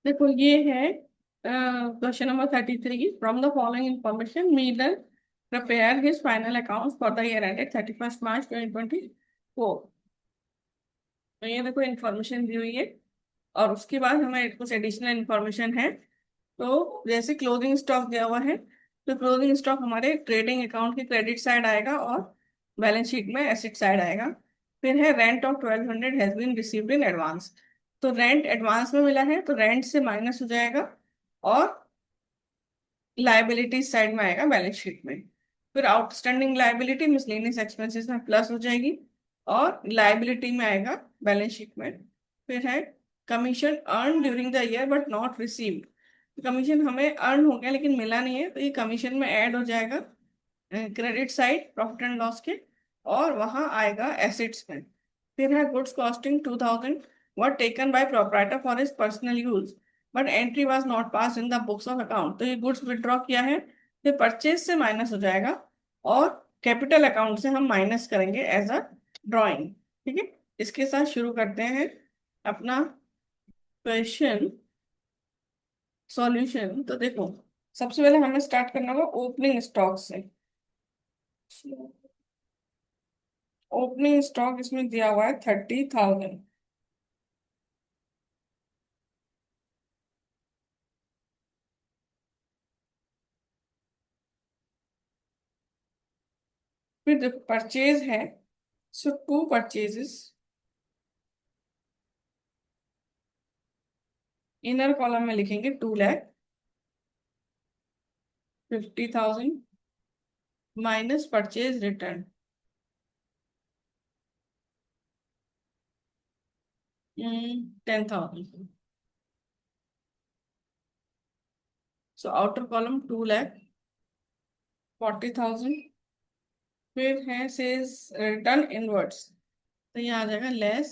देखो ये है question number 33। From the following information Miller prepare his final accounts for the year ended 31 मार्च 2024। तो ये देखो इन्फॉर्मेशन दी हुई है और उसके बाद हमें कुछ एडिशनल इन्फॉर्मेशन है। तो जैसे क्लोजिंग स्टॉक दिया हुआ है, तो क्लोजिंग स्टॉक हमारे ट्रेडिंग अकाउंट के क्रेडिट साइड आएगा और बैलेंस शीट में एसेट साइड आएगा। फिर है rent of 1200 has been received in advance. तो रेंट एडवांस में मिला है तो रेंट से माइनस हो जाएगा और लाइबिलिटी साइड में आएगा बैलेंस शीट में। फिर आउटस्टैंडिंग लाइबिलिटी मिसलेनियस एक्सपेंसेस में प्लस हो जाएगी और लाइबिलिटी में आएगा बैलेंस शीट में। फिर है commission earn during the year but not received. Commission हमें अर्न हो गया लेकिन मिला नहीं है तो ये कमीशन में ऐड हो जाएगा credit side profit and loss के और वहां आएगा एसेट्स में। फिर है goods costing 2000 were taken by proprietor for his personal use but entry was not pass in the books of account. तो ये गुड्स विड्रॉ किया है, फिर परचेज से माइनस हो जाएगा और कैपिटल अकाउंट से हम माइनस करेंगे एज अ ड्राइंग। ठीक है, इसके साथ शुरू करते हैं अपना क्वेश्चन सॉल्यूशन। तो देखो सबसे पहले हमें स्टार्ट करना होगा ओपनिंग स्टॉक से। ओपनिंग स्टॉक इसमें दिया हुआ है 30,000। फिर देखो परचेज है, सो टू परचेजेस। इनर कॉलम में लिखेंगे 2,50,000 minus purchase return 10,000। So outer column 2,40,000। फिर है सेज रिटर्न इनवर्ड्स, तो यहाँ आ जाएगा लेस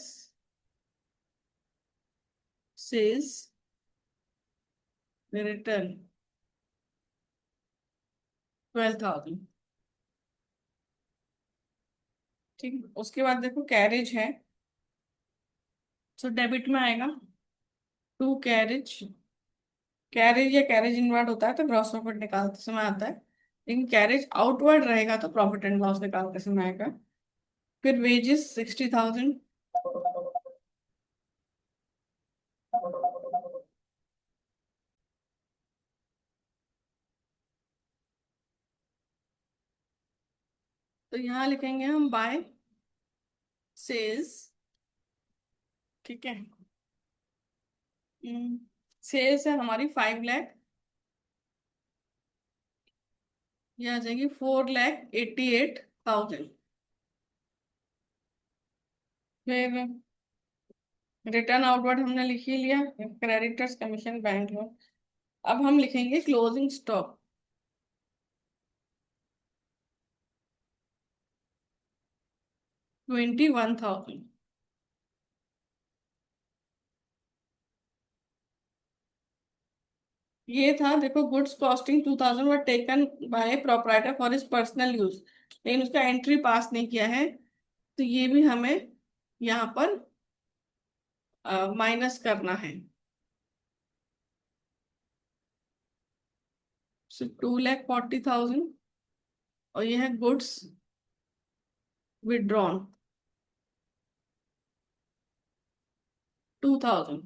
सेल्स रिटर्न 12,000। ठीक, उसके बाद देखो कैरेज है, सो डेबिट में आएगा टू कैरेज। कैरेज या कैरेज इनवर्ड होता है तो ग्रॉस प्रॉफिट निकालते समय आता है, लेकिन कैरेज आउटवर्ड रहेगा तो प्रॉफिट एंड लॉस निकालते समय आएगा। फिर वेजेस 60,000। तो यहाँ लिखेंगे हम बाय सेल्स। ठीक है, सेल्स है हमारी 5 लाख, ये आ जाएगी 4,88,000। फिर रिटर्न आउटवर्ड हमने लिख ही लिया, क्रेडिटर्स कमीशन बैंक लोन। अब हम लिखेंगे क्लोजिंग स्टॉक 21,000। ये था देखो goods costing 2,000 were taken by proprietor for his personal use, लेकिन उसका एंट्री पास नहीं किया है तो ये भी हमें यहाँ पर माइनस करना है। 2,40,000 और ये है गुड्स विड्रॉन 2,000।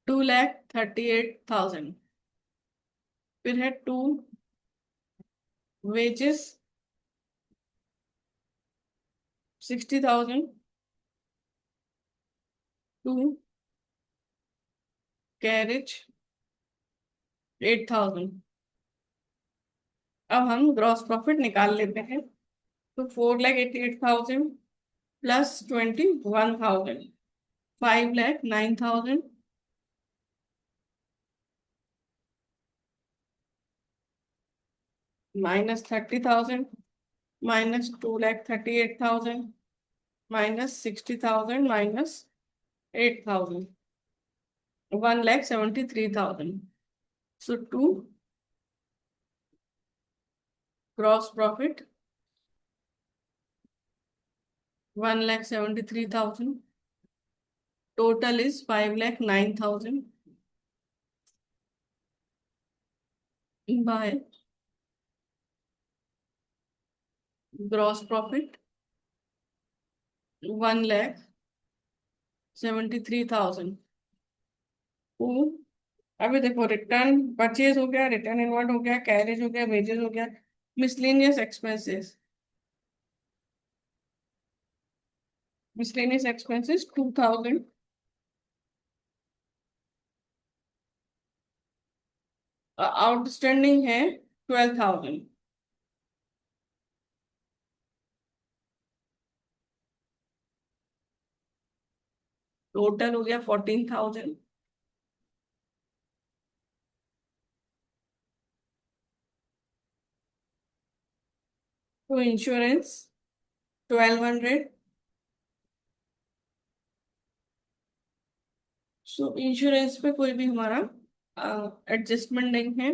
2,38,000। फिर है टू वेजेस 60,000। To carriage 8,000। अब हम ग्रॉस प्रॉफिट निकाल लेते हैं। तो 4,88,000 plus 21,000 5,09,000 minus 30,000 minus 2,38,000 minus 60,000 minus 8,000 1,73,000। So to gross profit 1,73,000 total is 5,09,000 by gross profit 1,73,000। अभी देखो, रिटर्न परचेज हो गया, रिटर्न इनवर्ड हो गया, कैरेज हो गया, वेजेस हो गया, miscellaneous expenses. Miscellaneous expenses 2,000। Outstanding है 12,000। टोटल हो गया 14,000। तो इंश्योरेंस 1,200। सो इंश्योरेंस पे कोई भी हमारा एडजस्टमेंट नहीं है।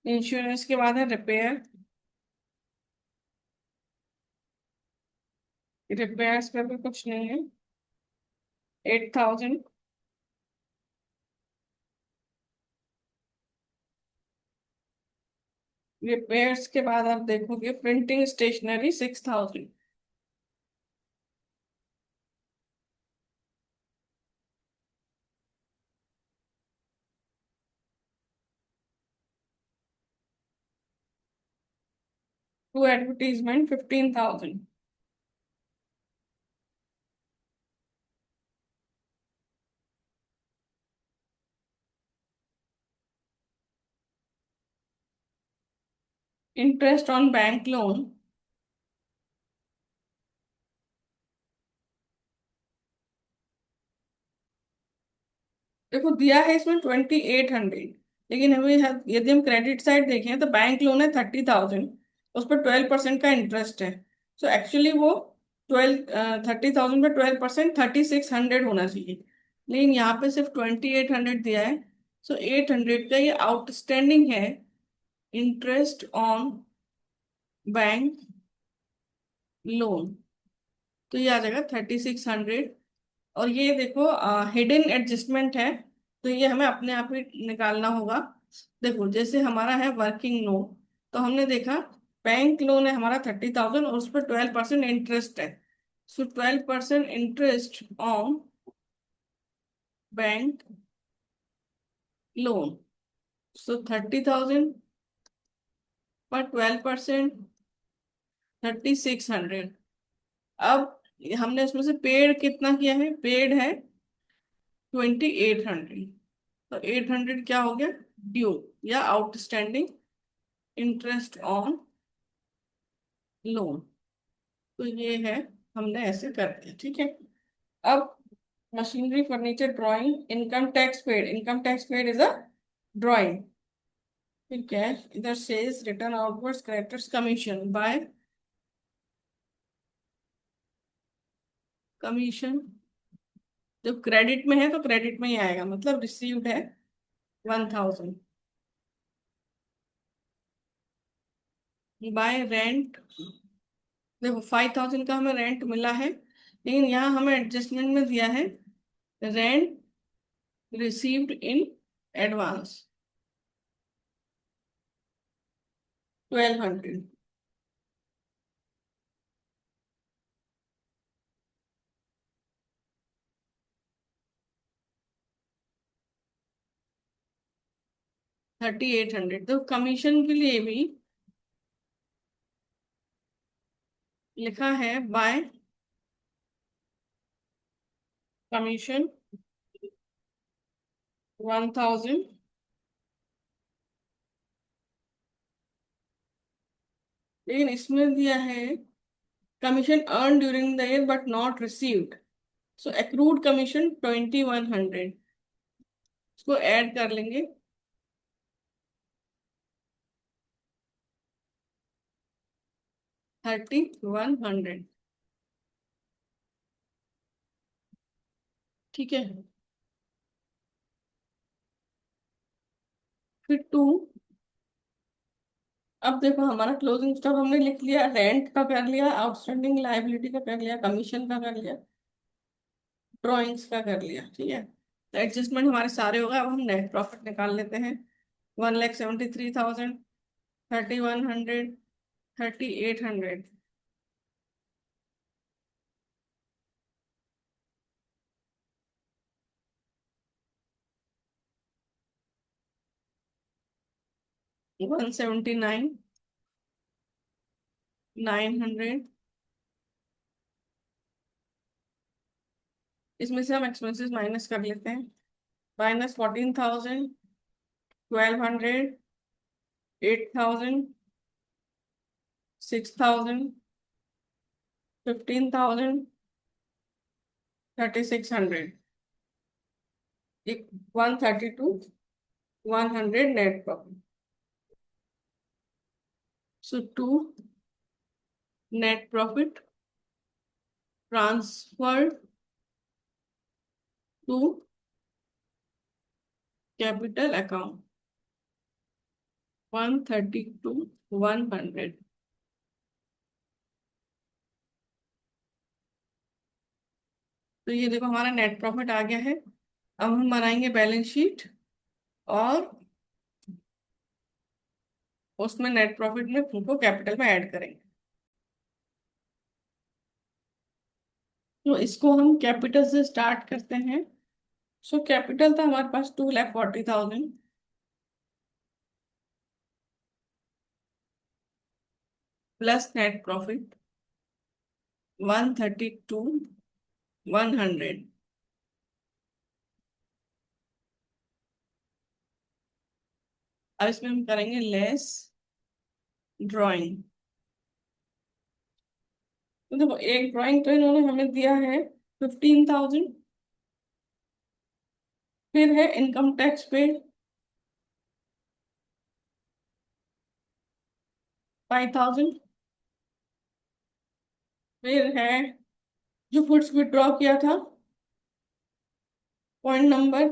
इंश्योरेंस के बाद है रिपेयर। रिपेयर्स पे भी कुछ नहीं है, 8,000। रिपेयर्स के बाद आप देखोगे printing stationery 6,000। To advertisement 15,000। Interest on bank loan. देखो दिया है इसमें 2,800, लेकिन हमें यदि हम क्रेडिट साइड देखें तो बैंक लोन है 30,000, उस पर 12% का इंटरेस्ट है। सो एक्चुअली वो 30,000 पे 12%, 3,600 होना चाहिए, लेकिन यहाँ पे सिर्फ 2,800 दिया है। सो 800 का ये आउटस्टैंडिंग है इंटरेस्ट ऑन बैंक लोन। तो ये आ जाएगा 3,600। और ये देखो हिडन एडजस्टमेंट है, तो ये हमें अपने आप ही निकालना होगा। देखो जैसे हमारा है वर्किंग लोन, तो हमने देखा बैंक लोन है हमारा 30,000 और उस पर 12% इंटरेस्ट है। सो 12% इंटरेस्ट ऑन बैंक लोन। सो 30,000 पर 12%, 3,600। अब हमने इसमें से पेड कितना किया है, पेड है 2,800। तो 800 क्या हो गया, ड्यू या आउटस्टैंडिंग इंटरेस्ट ऑन लोन। तो ये है, हमने ऐसे कर दिया, ठीक है। अब machinery furniture drawing income tax paid. Income tax paid is a drawing. फिर क्या है, इधर sales return outwards creditors commission by commission. जब क्रेडिट में है तो क्रेडिट में ही आएगा, मतलब रिसीव्ड है 1,000 बाय रेंट। देखो 5,000 का हमें रेंट मिला है, लेकिन यहाँ हमें एडजस्टमेंट में दिया है रेंट रिसीव्ड इन एडवांस 1,200। 3,800। तो कमीशन के लिए भी लिखा है बाय कमीशन 1,000। लेकिन इसमें दिया है commission earn during the year but not received. So accrued commission 2,100, इसको ऐड कर लेंगे 3,100। ठीक है। फिर टू। अब देखो हमारा क्लोजिंग स्टॉक हमने लिख लिया, रेंट का कर लिया, आउटस्टैंडिंग लायबिलिटी का कर लिया, कमीशन का कर लिया। ड्रॉइंग्स का कर लिया, ठीक है। तो एडजस्टमेंट हमारे सारे हो गए। अब हम नेट प्रॉफिट निकाल लेते हैं। 1,73,000, 3,100, 3,800। 179, 900। इसमें से हम एक्सपेंसेस माइनस कर लेते हैं। -14,000, 1,200, 8,000, 6,000, 15,000, 3,600। एक 132, 100 net profit. So to net profit transferred to capital account, 132, 100। तो ये देखो हमारा नेट प्रॉफिट आ गया है। अब हम बनाएंगे बैलेंस शीट और उसमें नेट प्रॉफिट में उनको कैपिटल में ऐड करेंगे। तो इसको हम कैपिटल से स्टार्ट करते हैं। सो कैपिटल था हमारे पास 2,40,000, प्लस नेट प्रॉफिट 132, 100। अब इसमें हम करेंगे लेस ड्राइंग। तो देखो एक ड्राइंग तो इन्होंने हमें दिया है 15,000। फिर है इनकम टैक्स पेड 5,000। फिर है जो फुड्स विड्रॉ किया था पॉइंट नंबर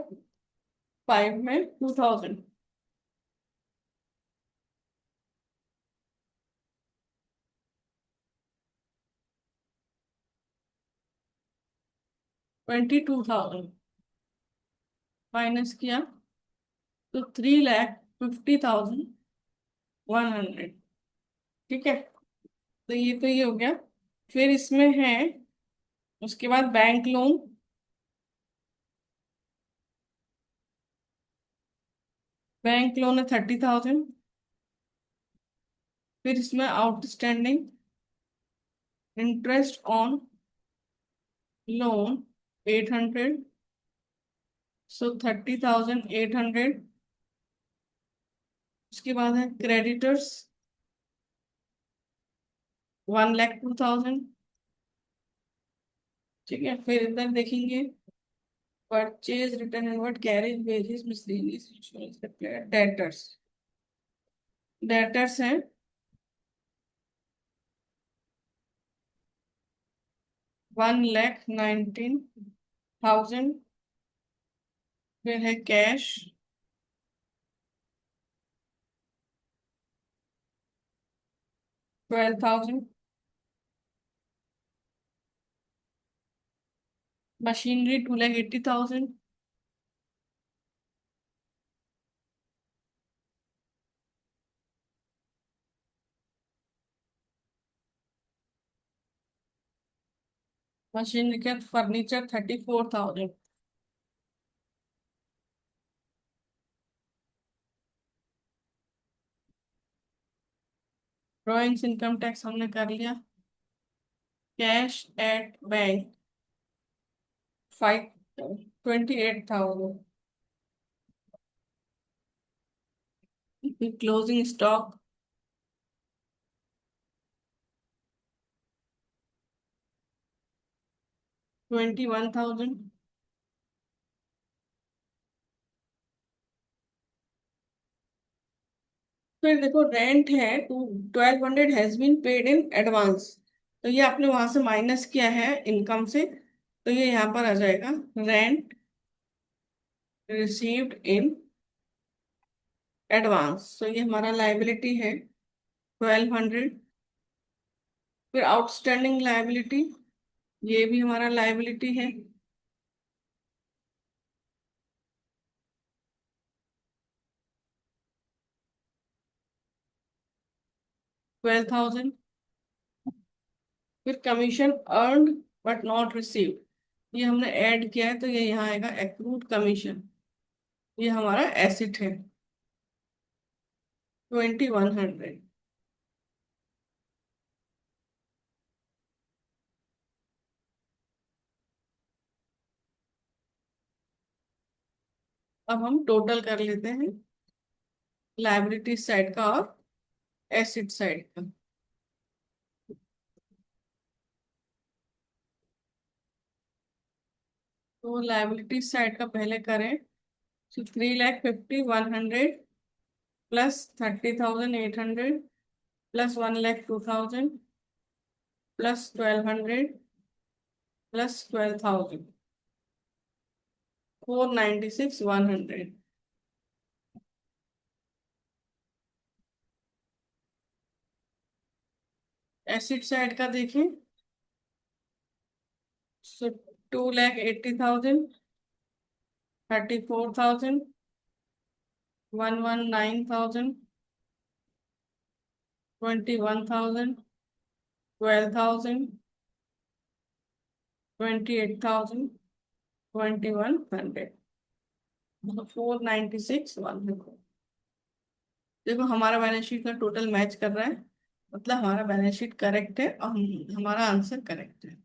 5 में 2,000। 22,000 माइनस किया तो 3,50,100। ठीक है, तो ये हो गया। फिर इसमें है उसके बाद बैंक लोन, बैंक लोन है 30,000। फिर इसमें आउटस्टैंडिंग इंटरेस्ट ऑन लोन 800। सो 30,800। उसके बाद है क्रेडिटर्स 1,02,000। ठीक है, फिर इधर देखेंगे purchase return and what carriage wages miscellaneous insurance debtors. Debtors हैं 1,19,000। फिर है कैश 12,000। मशीनरी 2,80,000। मशीनरी के फर्नीचर 34,000। ड्रॉइंग्स इनकम टैक्स हमने कर लिया। Cash at bank 28,000। Closing stock 21,000। फिर देखो रेंट है to 1,200 has been paid in advance. तो ये आपने वहां से माइनस किया है इनकम से, तो ये यहाँ पर आ जाएगा रेंट रिसीव्ड इन एडवांस। तो ये हमारा लाइबिलिटी है 1,200। फिर आउटस्टैंडिंग लाइबिलिटी, ये भी हमारा लाइबिलिटी है 12,000। फिर commission earned but not received, ये हमने ऐड किया है तो ये यहाँ आएगा एक्रूड कमीशन, ये हमारा एसेट है 2,100। अब हम टोटल कर लेते हैं लाइबिलिटी साइड का और एसेट साइड का। तो लाइबिलिटी साइड का पहले करें, तो 3,50,100 plus 30,800 plus 1,02,000 plus 1,200 plus 12,000, 496,100। Acid side का देखें, सो 2,80,000, 34,000, 119,000, 21,000, 12,000, 28,000, 2,100, 496,100। देखो हमारा बैलेंस शीट का टोटल मैच कर रहा है, मतलब हमारा बैलेंस शीट करेक्ट है और हमारा आंसर करेक्ट है।